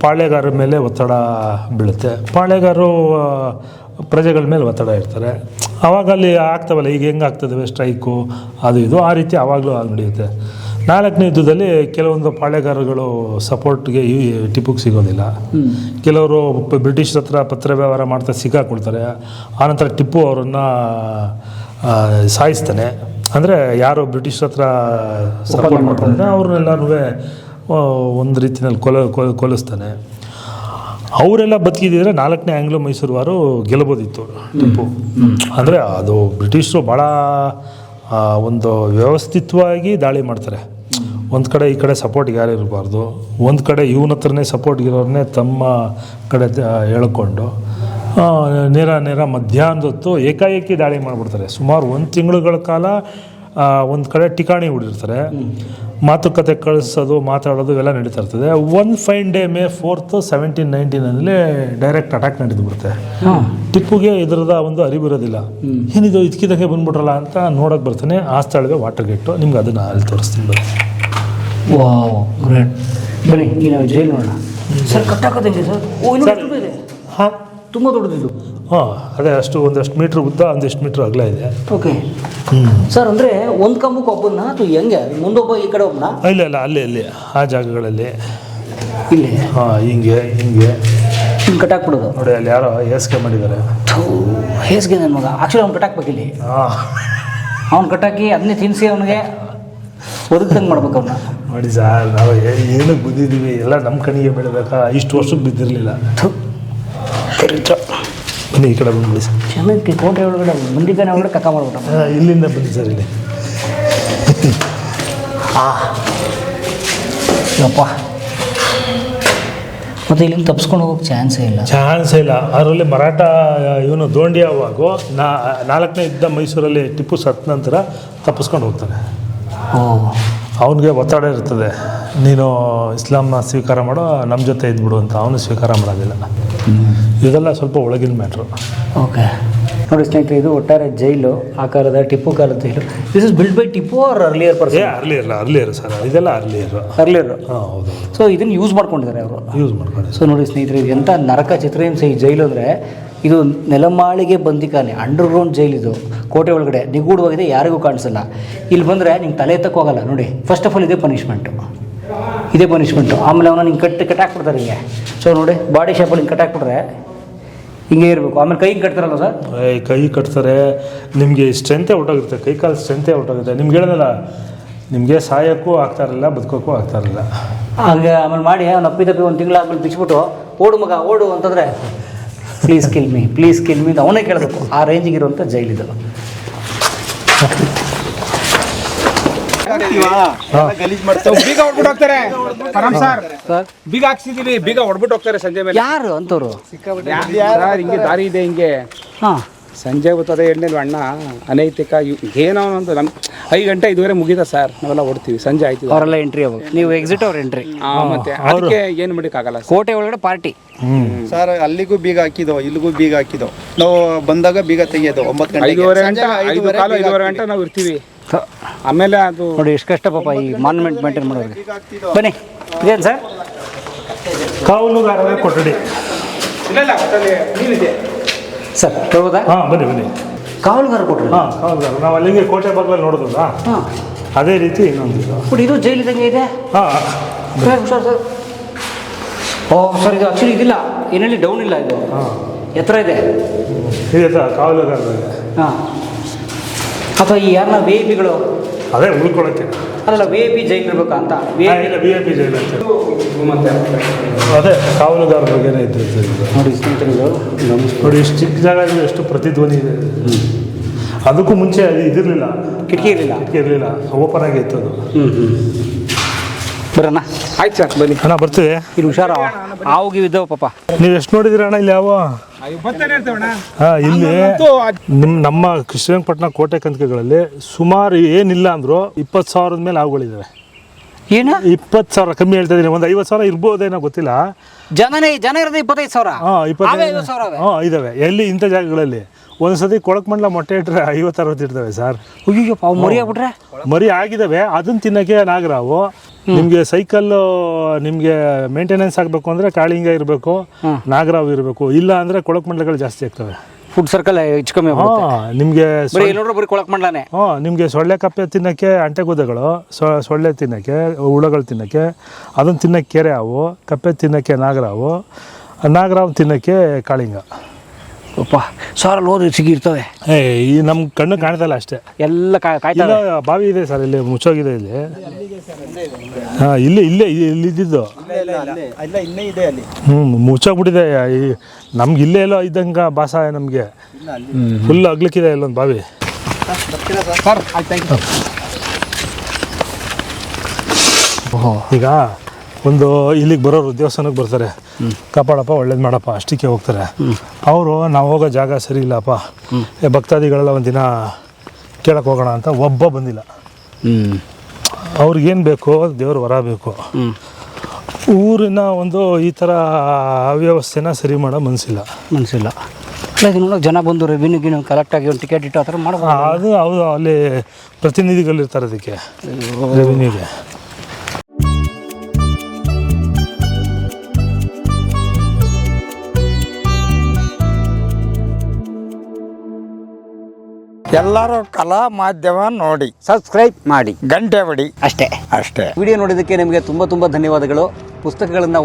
ಪಾಳೆಗಾರರ ಮೇಲೆ ಒತ್ತಡ ಬೀಳುತ್ತೆ. ಪಾಳೆಗಾರರು ಪ್ರಜೆಗಳ ಮೇಲೆ ಒತ್ತಡ ಇರ್ತಾರೆ. ಆವಾಗ ಅಲ್ಲಿ ಆಗ್ತವಲ್ಲ, ಈಗ ಹೆಂಗೆ ಆಗ್ತದೆ ಸ್ಟ್ರೈಕು ಅದು ಇದು, ಆ ರೀತಿ ಆವಾಗಲೂ ನಡೆಯುತ್ತೆ. 4ನೇ ಯುದ್ಧದಲ್ಲಿ ಕೆಲವೊಂದು ಪಾಳೆಗಾರಗಳು ಸಪೋರ್ಟ್ಗೆ ಟಿಪ್ಪುಗೆ ಸಿಗೋದಿಲ್ಲ. ಕೆಲವರು ಬ್ರಿಟಿಷ್ ಹತ್ರ ಪತ್ರ ವ್ಯವಹಾರ ಮಾಡ್ತಾ ಸಿಕ್ಕಾಕೊಳ್ತಾರೆ. ಆನಂತರ ಟಿಪ್ಪು ಅವರನ್ನು ಸಾಯಿಸ್ತಾನೆ. ಅಂದರೆ ಯಾರು ಬ್ರಿಟಿಷ್ ಹತ್ರ ಸಪೋರ್ಟ್ ಮಾಡ್ತಾರೆ ಅವ್ರನ್ನೆಲ್ಲರೂ ಒಂದು ರೀತಿಯಲ್ಲಿ ಕೊಲಿಸ್ತಾನೆ. ಅವರೆಲ್ಲ ಬದುಕಿದ್ರೆ 4ನೇ ಆಂಗ್ಲೋ ಮೈಸೂರು ವಾರ ಗೆಲ್ಲಬೋದಿತ್ತು ಟಿಪ್ಪು. ಅಂದರೆ ಅದು ಬ್ರಿಟಿಷರು ಭಾಳ ಒಂದು ವ್ಯವಸ್ಥಿತವಾಗಿ ದಾಳಿ ಮಾಡ್ತಾರೆ. ಒಂದು ಕಡೆ ಈ ಕಡೆ ಸಪೋರ್ಟ್ಗೆ ಯಾರು ಇರಬಾರ್ದು, ಒಂದು ಕಡೆ ಇವನ ಹತ್ರನೇ ಸಪೋರ್ಟ್ಗಿರೋರನ್ನೇ ತಮ್ಮ ಕಡೆ ಹೇಳ್ಕೊಂಡು ನೇರ ಮಧ್ಯಾಹ್ನದ ಹೊತ್ತು ಏಕಾಏಕಿ ದಾಳಿ ಮಾಡಿಬಿಡ್ತಾರೆ. ಸುಮಾರು 1 ತಿಂಗಳುಗಳ ಕಾಲ ಒಂದು ಕಡೆ ಠಿಕಾಣಿ ಹೂಡಿರ್ತಾರೆ. ಮಾತುಕತೆ ಕಳಿಸೋದು ಮಾತಾಡೋದು ಇವೆಲ್ಲ ನಡೀತಾ ಇರ್ತದೆ. 1 fine day May 4th 1719 direct attack ನಡೆದು ಬಿಡುತ್ತೆ. ಟಿಪ್ಪುಗೆ ಇದರದ ಒಂದು ಅರಿವಿರೋದಿಲ್ಲ. ಏನಿದು ಇದಕ್ಕಿದಂಗೆ ಬಂದ್ಬಿಟ್ರಲ್ಲ ಅಂತ ನೋಡೋಕೆ ಬರ್ತಾನೆ. ಆ ಸ್ಥಳವೇ ವಾಟರ್ ಗೇಟು. ನಿಮ್ಗೆ ಅದನ್ನು ಅಲ್ಲಿ ತೋರಿಸ್ತೀನಿ ಬನ್ನಿ. ಬನ್ನಿ ನಾವು ಜೈಲು ನೋಡೋಣ ಸರ್. ಕಟ್ಟಾಕೋದಂಗೆ ಸರ್? ಇದೆ. ಹಾಂ, ತುಂಬ ದೊಡ್ಡದಿದ್ದು. ಅದೇ ಒಂದಷ್ಟು ಮೀಟ್ರ್ ಉದ್ದ, ಒಂದಿಷ್ಟು ಮೀಟ್ರ್ ಅಗಲ ಇದೆ. Okay sir. ಅಂದರೆ ಒಂದು ಕಂಬಕ್ಕೆ ಒಬ್ಬನ್ನ ಅಥವಾ ಹೆಂಗೆ ಮುಂದೊಬ್ಬ ಈ ಕಡೆ ಒಬ್ಬನ? ಇಲ್ಲ ಅಲ್ಲಿ ಆ ಜಾಗಗಳಲ್ಲಿ ಇಲ್ಲಿ ಹಿಂಗೆ ಕಟ್ಟಾಕ್ಬಿಡೋದು ನೋಡಿ. ಅಲ್ಲಿ ಯಾರೋ ಹೇಸಿಗೆ ಮಾಡಿದ್ದಾರೆ. ಹೇಸಿಗೆ ನನ್ನ ಮಗ ಆಕ್ಚುಲಿ ಅವ್ನು ಕಟ್ಟಾಕ್ಬೇಕು. ಇಲ್ಲಿ ಅವ್ನು ಕಟ್ಟಾಕಿ ಅದನ್ನೇ ತಿನ್ನಿಸಿ ಅವನಿಗೆ ಒದಗ್ದಂಗೆ ಮಾಡ್ಬೇಕು ಅವನ್ನ. ನೋಡಿ ಸರ್, ನಾವು ಏನಕ್ಕೆ ಬಿದ್ದಿದ್ದೀವಿ ಎಲ್ಲ ನಮ್ಮ ಕಣ್ಣಿಗೆ ಬೆಳಿಬೇಕಾ? ಇಷ್ಟು ವರ್ಷಕ್ಕೆ ಬಿದ್ದಿರಲಿಲ್ಲ. ಬನ್ನಿ ಈ ಕಡೆ ಬಂದ್ಬಿಡಿ ಸರ್. ಚೆನ್ನಾಗಿ ಕೋಟೆ ಒಳಗಡೆ ಮುಂದಿದ್ದಾನೆ ಒಳಗಡೆ ಕಕ್ಕ ಮಾಡ್ಬಿಟ್ಟು ಇಲ್ಲಿಂದ ಬನ್ನಿ ಸರ್. ಇಲ್ಲಿ ಯಪ್ಪ, ಮತ್ತು ಇಲ್ಲಿಂದ ತಪ್ಪಿಸ್ಕೊಂಡು ಹೋಗೋಕ್ಕೆ ಚಾನ್ಸೇ ಇಲ್ಲ. ಅದರಲ್ಲಿ ಮರಾಠ ಇವನು ದೋಂಡಿಯಾವಾಗೋ 4ನೇ ಯುದ್ಧ ಮೈಸೂರಲ್ಲಿ ಟಿಪ್ಪು ಸತ್ತ ನಂತರ ತಪ್ಪಿಸ್ಕೊಂಡು ಹೋಗ್ತಾನೆ. ಅವನಿಗೆ ಒತ್ತಡ ಇರ್ತದೆ, ನೀನು ಇಸ್ಲಾಂನ ಸ್ವೀಕಾರ ಮಾಡೋ, ನಮ್ಮ ಜೊತೆ ಇದ್ಬಿಡು ಅಂತ. ಅವನು ಸ್ವೀಕಾರ ಮಾಡೋದಿಲ್ಲ. ಇದೆಲ್ಲ ಸ್ವಲ್ಪ ಒಳಗಿನ ಮ್ಯಾಟ್ರು. ಓಕೆ. ನೋಡಿ ಸ್ನೇಹಿತರೆ, ಇದು ಒಟ್ಟಾರೆ ಜೈಲು, ಆ ಕಾಲದ ಟಿಪ್ಪು ಕಾಲದ jail. This is build by Tipu or earlier person? Earlier sir, ಇದೆಲ್ಲ ಅರ್ಲಿಯರ್. ಹಾಂ, ಹೌದು. ಸೊ ಇದನ್ನು ಯೂಸ್ ಮಾಡ್ಕೊಂಡಿದ್ದಾರೆ ಅವರು, ಯೂಸ್ ಮಾಡ್ಕೊಂಡು. ಸೊ ನೋಡಿ ಸ್ನೇಹಿತರೆ, ಇದು ಎಂಥ ನರಕ ಚಿತ್ರಹಿಂಸೆ ಈ ಜೈಲು ಅಂದರೆ. ಇದು ನೆಲಮಾಳಿಗೆ ಬಂದಿಖಾನೆ, ಅಂಡರ್ಗ್ರೌಂಡ್ ಜೈಲ್. ಇದು ಕೋಟೆ ಒಳಗಡೆ ನಿಗೂಢವಾಗಿದೆ, ಯಾರಿಗೂ ಕಾಣಿಸಲ್ಲ. ಇಲ್ಲಿ ಬಂದರೆ ನಿಂಗೆ ತಲೆ ಎತ್ತಕ್ಕೆ ಹೋಗಲ್ಲ. ನೋಡಿ, ಫಸ್ಟ್ ಆಫ್ ಆಲ್ ಇದೇ ಪನಿಷ್ಮೆಂಟು. ಆಮೇಲೆ ಅವನ ಹಿಂಗೆ ಕಟ್ಟಾಕ್ಬಿಡ್ತಾರೆ ಹಿಂಗೆ. ಸೊ ನೋಡಿ, ಬಾಡಿ ಶೇಪಲ್ಲಿ ಹಿಂಗೆ ಕಟ್ಟಾಕ್ಬಿಟ್ರೆ ಹಿಂಗೆ ಇರಬೇಕು. ಆಮೇಲೆ ಕೈಗೆ ಕಟ್ತಾರಲ್ಲ ಸರ್, ಕೈ ಕಟ್ತಾರೆ. ನಿಮಗೆ ಸ್ಟ್ರೆಂತೇ ಹೊಟ್ಟೋಗುತ್ತೆ, ಕೈ ಕಾಲು ಸ್ಟ್ರೆಂತೇ ಹೊಟ್ಟೋಗುತ್ತೆ. ನಿಮ್ಗೆ ಹೇಳೋದಲ್ಲ, ನಿಮಗೆ ಸಾಯೋಕ್ಕೂ ಆಗ್ತಾರಿಲ್ಲ, ಬದುಕೋಕ್ಕೂ ಆಗ್ತಾರಿಲ್ಲ. ಹಾಗೆ ಆಮೇಲೆ ಮಾಡಿ ಅವ್ನು ಅಪ್ಪಿತಪ್ಪಿ ಒಂದು ತಿಂಗಳಾದ್ಮೇಲೆ ಬಿಚ್ಚಿಬಿಟ್ಟು ಓಡು ಮಗ ಓಡು ಅಂತಂದರೆ ಪ್ಲೀಸ್ ಕಿಲ್ ಮೀ ಅಂತ ಅವನೇ ಕೇಳಬೇಕು. ಆ ರೇಂಜಿಗೆ ಇರುವಂಥ ಜೈಲಿದು. ಬೀಗ ಹೊಡ್ಬಿಟ್ಟು ಹೋಗ್ತಾರೆ ಬೀಗ ಹಾಕ್ಸಿದೀವಿ, ಬೀಗ ಹೊಡ್ಬಿಟ್ಟು ಹೋಗ್ತಾರೆ ಸಂಜೆ ಮೇಲೆ. ಯಾರು ಅಂತವ್ರು? ಹಿಂಗೆ ದಾರಿ ಇದೆ ಹಿಂಗೆ. ಹಾಂ, ಸಂಜೆ ಗೊತ್ತದೆ ಎಣ್ಣೆಲು ಅಣ್ಣ ಅನೈತಿಕ ಏನೋ ಒಂದು. ನಮ್ಮ 5 ಗಂಟೆ 5:30 ಮುಗಿದ ಸರ್, ನಾವೆಲ್ಲ ಹೊಡ್ತೀವಿ. ಸಂಜೆ ಆಯ್ತು, ಅವರೆಲ್ಲ ಎಂಟ್ರಿ ಆಗ್ಬೇಕು, ನೀವು ಎಕ್ಸಿಟ್ ಅವ್ರ ಎಂಟ್ರಿ. ಮತ್ತೆ ಅದಕ್ಕೆ ಏನು ಮಾಡೋಕ್ಕಾಗಲ್ಲ. ಕೋಟೆ ಒಳಗಡೆ ಪಾರ್ಟಿ ಸರ್, ಅಲ್ಲಿಗೂ ಬೀಗ ಹಾಕಿದೋ, ಇಲ್ಲಿಗೂ ಬೀಗ ಹಾಕಿದೋ. ನಾವು ಬಂದಾಗ ಬೀಗ ತೆಗೆಯೋದು 9 ಗಂಟೆ, 5:15 ಗಂಟೆ ನಾವು ಇರ್ತೀವಿ. ಆಮೇಲೆ ಅದು ನೋಡಿ ಎಷ್ಟು ಕಷ್ಟ ಪಾಪ ಈ ಮಾನ್ಯುಮೆಂಟ್ ಮೇಂಟೈನ್ ಮಾಡೋರಿಗೆ. ಬನ್ನಿ, ಇದೇನು ಸರ್? ಕಾವಲುಗಾರರ ಕೊಠಡಿ ಸರ್, ಬರ್ಬೋದಾ? ಹಾಂ, ಬನ್ನಿ. ಕಾವಲುಗಾರ ಕೊಟ್ಟರು. ಹಾಂ, ಕಾವಲುಗಾರ. ನಾವು ಅಲ್ಲಿಗೆ ಕೋಟೆ ಬಾಗಿಲಲ್ಲಿ ನೋಡೋದಲ್ಲ, ಹಾಂ, ಅದೇ ರೀತಿ ಇನ್ನೊಂದು. ಬಟ್ ಇದು ಜೈಲಿದಂಗೆ ಇದೆ. ಹಾಂ, ಸರ್ ಓ ಸರ್, ಇದು ಆ್ಯಕ್ಚುಲಿ ಇದಿಲ್ಲ, ಏನಲ್ಲಿ ಡೌನ್ ಇಲ್ಲ, ಇದು ಎತ್ತರ ಇದೆ. ಇದೆ ಕಾವಲುಗಾರರಿಗೆ. ಹಾಂ, ಅಥವಾ ಈ ಯಾರನ್ನ VIP ಅದೇ ಉಳ್ಕೊಳ್ಳೋಕ್ಕೆ. ಅಲ್ಲ, VIP ಜೈಲ್ ಇರ್ಬೇಕಾ ಅಂತ. ಇಲ್ಲ, VIP ಜೈಲ್ ಅಂತ. ಅದೇ ಕಾವಲುಗಾರರ ಬಗ್ಗೆನೇ ಇದ್ದು. ನೋಡಿ ಸ್ನೇಹಿತರು, ನೋಡಿ ಎಷ್ಟು ಚಿಕ್ಕ ಜಾಗ ಇದೆ, ಎಷ್ಟು ಪ್ರತಿಧ್ವನಿ ಇದೆ. ಅದಕ್ಕೂ ಮುಂಚೆ ಅದು ಇದಿರಲಿಲ್ಲ, ಕಿಟಕಿ ಇರಲಿಲ್ಲ, ಓಪನ್ ಆಗಿ ಇತ್ತು ಅದು. ಬರೋಣ. ಆಯ್ತು ಸರ್, ಬನ್ನಿ ಅಣ್ಣ, ಬರ್ತೀವಿ. ಇಲ್ಲಿ ಹುಷಾರ, ಆವುಗಿ ಇದ್ದಾವೆ ಪಾಪ. ನೀವು ಎಷ್ಟು ನೋಡಿದಿರ ಅಣ್ಣ ಇಲ್ಲಿ? ಯಾವ ಇಲ್ಲಿ ನಮ್ಮ ಶ್ರೀರಂಗಪಟ್ಟಣ ಕೋಟೆ ಕಂತಿಕೆಗಳಲ್ಲಿ ಸುಮಾರು ಏನಿಲ್ಲ ಅಂದ್ರು 20,000 ಮೇಲೆ ಹಾವುಗಳಿದ್ದಾವೆ. ಏನು 20,000? ಕಮ್ಮಿ ಹೇಳ್ತಾ ಇದೀನಿ, ಒಂದು 50,000 ಇರ್ಬೋದೇನೋ ಗೊತ್ತಿಲ್ಲ. ಜನ ಇರೋದು 25,000. ಹಾಂ, ಇದಾವೆ. ಎಲ್ಲಿ ಇಂಥ ಜಾಗಗಳಲ್ಲಿ ಒಂದ್ಸತಿ ಕೊಳಕ್ಮಂಡ್ಲ ಮೊಟ್ಟೆ ಇಟ್ಟರೆ 50-60 ಇರ್ತವೆ ಸರ್. ಅಯ್ಯೋ, ಮರಿ ಆಗ್ಬಿಟ್ರೆ? ಮರಿ ಆಗಿದ್ದಾವೆ. ಅದನ್ನ ತಿನ್ನಕ್ಕೆ ನಾಗರಾವು. ನಿಮಗೆ ಸೈಕಲ್ಲು ನಿಮಗೆ ಮೇಂಟೆನೆನ್ಸ್ ಆಗಬೇಕು ಅಂದರೆ ಕಾಳಿಂಗ ಇರಬೇಕು, ನಾಗರಾವು ಇರಬೇಕು. ಇಲ್ಲ ಅಂದರೆ ಕೊಳಕ್ಮಂಡ್ಲಗಳು ಜಾಸ್ತಿ ಆಗ್ತವೆ. ಫುಡ್ ಸರ್ಕಲ್ ಹೆಚ್ಚು ಕಮ್ಮಿ. ನಿಮಗೆ ಬರೀ ಕೊಳಕ್ಮಂಡ್ಲನೇ. ನಿಮಗೆ ಸೊಳ್ಳೆ ಕಪ್ಪೆ ತಿನ್ನಕ್ಕೆ ಅಂಟೆಗುದ್ದಗಳು, ಸೊಳ್ಳೆ ತಿನ್ನಕ್ಕೆ, ಹುಳಗಳು ತಿನ್ನಕ್ಕೆ, ಅದನ್ನು ತಿನ್ನಕ್ಕೆ ಕೆರೆ ಹಾವು, ಕಪ್ಪೆ ತಿನ್ನಕ್ಕೆ ನಾಗರಾವು, ನಾಗರಾವು ತಿನ್ನಕ್ಕೆ ಕಾಳಿಂಗ. ಅಪ್ಪ ಸಾರಲ್ಲಿ ಹೋದ್ರೆ ಸಿಗಿರ್ತವೆ. ಈ ನಮ್ಮ ಕಣ್ಣು ಕಾಣ್ತಲ್ಲ ಅಷ್ಟೇ, ಎಲ್ಲ ಕಾಯ್ತಾ. ಬಾವಿ ಇದೆ ಸರ್, ಇಲ್ಲಿ ಮುಚ್ಚೋಗಿದೆ ಇಲ್ಲಿ. ಹಾಂ, ಇಲ್ಲೇ ಇದ್ದಿದ್ದು. ಮುಚ್ಚೋಗ್ಬಿಟ್ಟಿದೆ. ನಮ್ಗೆ ಇಲ್ಲೇ ಎಲ್ಲೋ ಇದ್ದಂಗೆ ಭಾಸ ನಮಗೆ. ಫುಲ್ ಅಗ್ಲಿಕ್ಕಿದೆ ಇಲ್ಲೊಂದು ಬಾವಿ. ಈಗ ಒಂದು ಇಲ್ಲಿಗೆ ಬರೋರು ದೇವಸ್ಥಾನಕ್ಕೆ ಬರ್ತಾರೆ, ಕಾಪಾಡಪ್ಪ ಒಳ್ಳೇದು ಮಾಡಪ್ಪ ಅಷ್ಟಕ್ಕೆ ಹೋಗ್ತಾರೆ. ಅವರು ನಾವು ಹೋಗೋ ಜಾಗ ಸರಿ ಇಲ್ಲಪ್ಪ, ಭಕ್ತಾದಿಗಳೆಲ್ಲ ಒಂದಿನ ಕೇಳಕ್ಕೆ ಹೋಗೋಣ ಅಂತ ಒಬ್ಬ ಬಂದಿಲ್ಲ. ಅವ್ರಿಗೇನು ಬೇಕು? ದೇವ್ರ ವರ ಬೇಕು. ಊರಿನ ಒಂದು ಈ ಥರ ಅವ್ಯವಸ್ಥೆನ ಸರಿ ಮಾಡೋ ಮನಸ್ಸಿಲ್ಲ. ಜನ ಬಂದು ರೆವಿನ್ಯೂ ಕಲೆಕ್ಟಾಗಿ ಒಂದು ಟಿಕೆಟ್ ಇಟ್ಟು ಆ ಥರ ಮಾಡ್ಬೋದು. ಅದು ಅಲ್ಲಿ ಪ್ರತಿನಿಧಿಗಳಿರ್ತಾರೆ ಅದಕ್ಕೆ, ರೆವಿನ್ಯೂಗೆ. ಎಲ್ಲರೂ ಕಲಾ ಮಾಧ್ಯಮ ನೋಡಿ, ಸಬ್ಸ್ಕ್ರೈಬ್ ಮಾಡಿ, ಗಂಟೆ ಹೊಡಿ. ಅಷ್ಟೇ. ವಿಡಿಯೋ ನೋಡಿದ್ದಕ್ಕೆ ನಿಮಗೆ ತುಂಬ ಧನ್ಯವಾದಗಳು. ಪುಸ್ತಕಗಳನ್ನು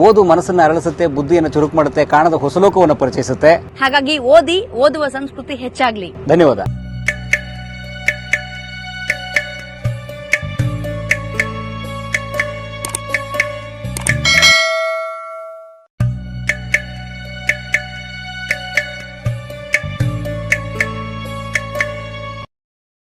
ಓದು ಮನಸ್ಸನ್ನು ಅರಳಿಸುತ್ತೆ, ಬುದ್ಧಿಯನ್ನು ಚುರುಕು ಮಾಡುತ್ತೆ, ಕಾಣದ ಹೊಸ ಲೋಕವನ್ನು ಪರಿಚಯಿಸುತ್ತೆ. ಹಾಗಾಗಿ ಓದುವ ಸಂಸ್ಕೃತಿ ಹೆಚ್ಚಾಗ್ಲಿ. ಧನ್ಯವಾದ.